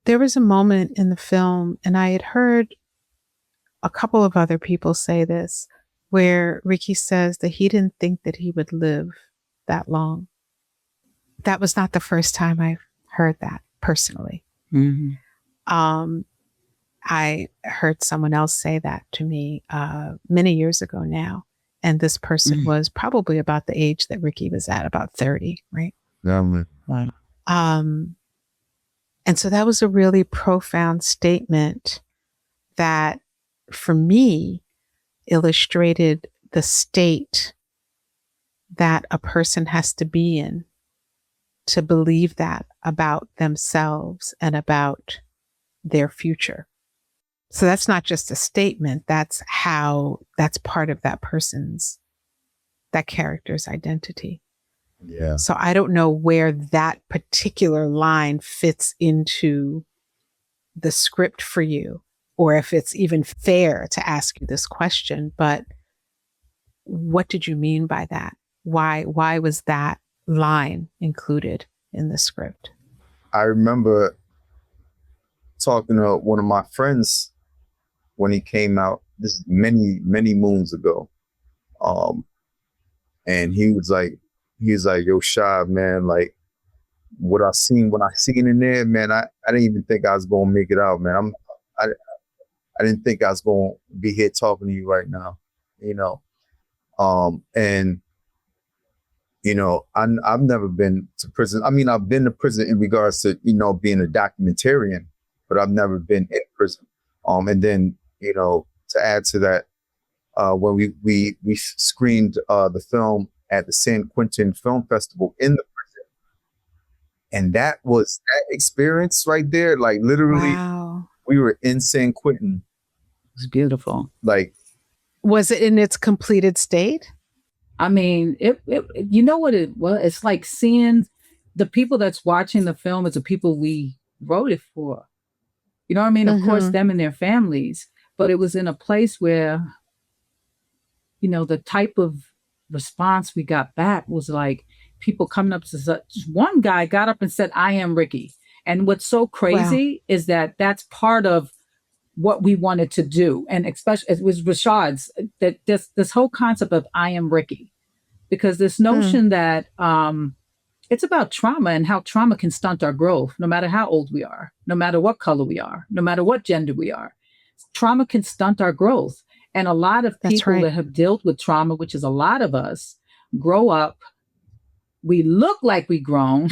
There was a moment in the film, and I had heard a couple of other people say this, where Ricky says that he didn't think that he would live that long. That was not the first time I've heard that personally. Mm-hmm. I heard someone else say that to me many years ago now. And this person was probably about the age that Ricky was at, about 30, right? Yeah, man. Right. And so that was a really profound statement that, for me, illustrated the state that a person has to be in to believe that about themselves and about their future. So that's not just a statement, that's part of that character's identity. Yeah. So I don't know where that particular line fits into the script for you, or if it's even fair to ask you this question, but what did you mean by that? Why was that line included in the script? I remember talking to one of my friends when he came out, this is many, many moons ago. And he was like, yo, Shy, man, like when I seen in there, man, I didn't even think I was gonna make it out, man. I didn't think I was gonna be here talking to you right now, you know. And you know, I've never been to prison. I mean, I've been to prison in regards to, you know, being a documentarian, but I've never been in prison. And then, you know, to add to that, when we screened the film at the San Quentin Film Festival in the prison, and that experience right there, like literally, wow. We were in San Quentin. It was beautiful. Like, was it in its completed state? I mean, it you know what it was? It's like seeing the people that's watching the film is the people we wrote it for. You know what I mean? Of course, them and their families, but it was in a place where, you know, the type of response we got back was like people coming up to such. One guy got up and said, "I am Ricky." And what's so crazy is that that's part of what we wanted to do. And especially it was Rashad's, that this whole concept of I am Ricky, because this notion that it's about trauma and how trauma can stunt our growth, no matter how old we are, no matter what color we are, no matter what gender we are. Trauma can stunt our growth. And a lot of people that have dealt with trauma, which is a lot of us, grow up, we look like we've grown,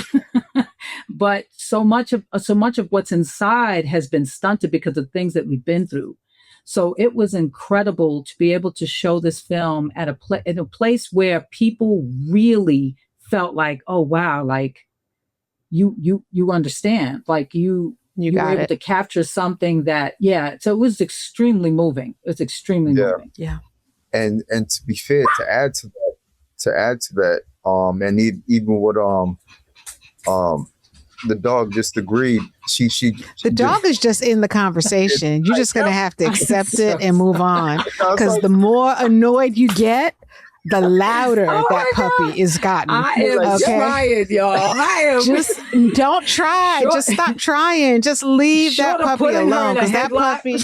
but so much of what's inside has been stunted because of things that we've been through. So it was incredible to be able to show this film at in a place where people really felt like, oh wow, like you understand, like you were able to capture something that, so it was extremely moving. It was extremely moving. Yeah. And to be fair, to add to that, and even what the dog just agreed. She the dog is just in the conversation. You're just gonna have to accept it and move on, because the more annoyed you get, the louder that puppy is gotten. I am trying, y'all. Just don't try. Just stop trying. Just leave that puppy alone, because that puppy.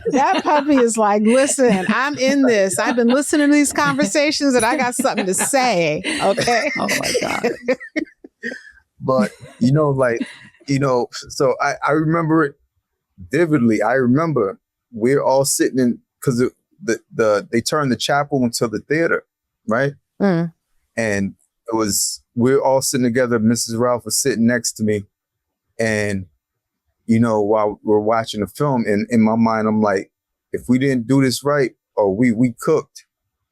That puppy is like, listen, I'm in this. I've been listening to these conversations and I got something to say. Okay. Oh my God. But, you know, like, you know, so I remember it vividly. I remember we're all sitting in, because they turned the chapel into the theater, right? And we're all sitting together. Mrs. Ralph was sitting next to me, and you know, while we're watching the film, and in my mind, I'm like, if we didn't do this right, or we cooked,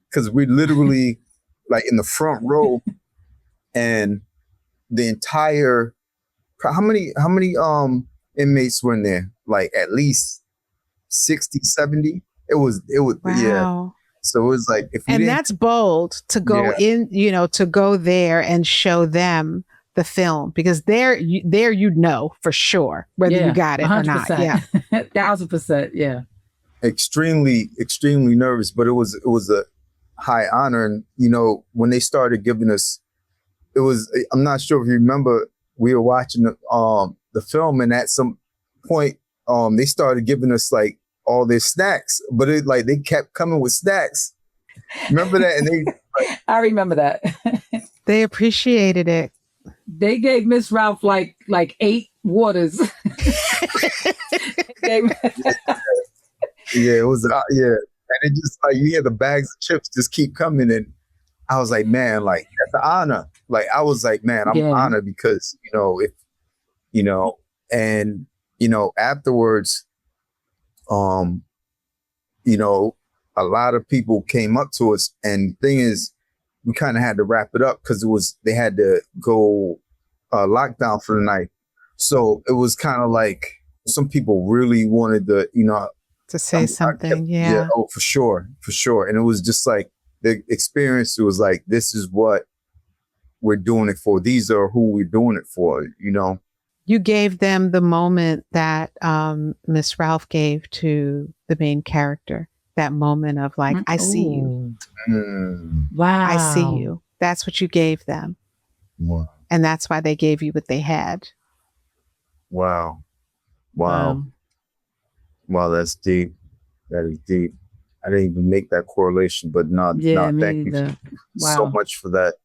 because we're literally like in the front row, and the entire, how many inmates were in there? Like at least 60, 70. It was, wow. Yeah. So it was like, and that's bold to go in, you know, to go there and show them the film, because there you'd know for sure whether you got it 100%. Or not. Yeah, 1000%. Yeah. Extremely, extremely nervous, but it was a high honor. And you know, when they started giving us, I'm not sure if you remember we were watching the film, and at some point, they started giving us like all their snacks, but it like they kept coming with snacks. Remember that? And they, like, I remember that. They appreciated it. They gave Miss Ralph like 8 waters. Yeah, it was yeah, and it just like you hear the bags of chips just keep coming, and I was like, man, like that's an honor. Like I was like, man, I'm honored because if and afterwards, a lot of people came up to us, and the thing is, we kind of had to wrap it up because they had to go lockdown for the night, so it was kind of like some people really wanted to say something. Yeah. Oh, for sure. And it was just like the experience. It was like, this is what we're doing it for. These are who we're doing it for. You gave them the moment that Miss Ralph gave to the main character. That moment of like, I see you. Wow. I see you. That's what you gave them. Wow. And that's why they gave you what they had. Wow. Wow, that's deep. That is deep. I didn't even make that correlation, but thank you so much for that.